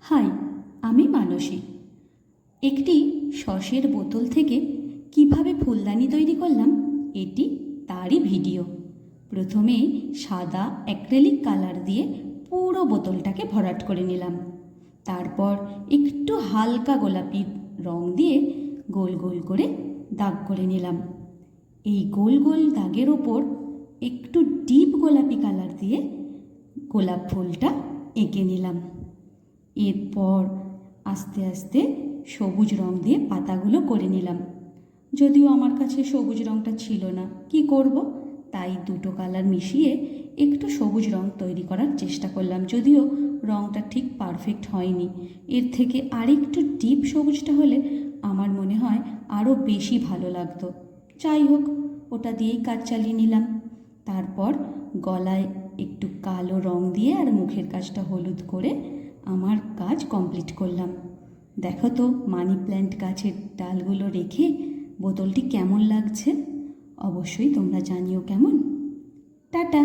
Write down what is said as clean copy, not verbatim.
High, আমি মানসী। একটি সসের বোতল থেকে কিভাবে ফুলদানি তৈরি করলাম এটি তারই ভিডিও। প্রথমে সাদা অ্যাক্রেলিক কালার দিয়ে পুরো বোতলটাকে ভরাট করে নিলাম। তারপর একটু হালকা গোলাপি রং দিয়ে গোল গোল করে দাগ করে নিলাম। এই গোল গোল দাগের ওপর একটু ডিপ গোলাপি কালার দিয়ে গোলাপ ফুলটা এঁকে নিলাম। এরপর আস্তে আস্তে সবুজ রং দিয়ে পাতাগুলো করে নিলাম। যদিও আমার কাছে সবুজ রংটা ছিল না, কি করব, তাই দুটো কালার মিশিয়ে একটু সবুজ রং তৈরি করার চেষ্টা করলাম। যদিও রংটা ঠিক পারফেক্ট হয়নি, এর থেকে আরেকটু ডিপ সবুজটা হলে আমার মনে হয় আরও বেশি ভালো লাগতো। যাই হোক, ওটা দিয়েই কাজ চালিয়ে নিলাম। তারপর গলায় একটু কালো রং দিয়ে আর মুখের কাজটা হলুদ করে আমার কাজ কমপ্লিট করলাম। দেখো তো মানি প্ল্যান্ট গাছের ডালগুলো রেখে বোতলটি কেমন লাগছে, অবশ্যই তোমরা জানিও কেমন। টাটা।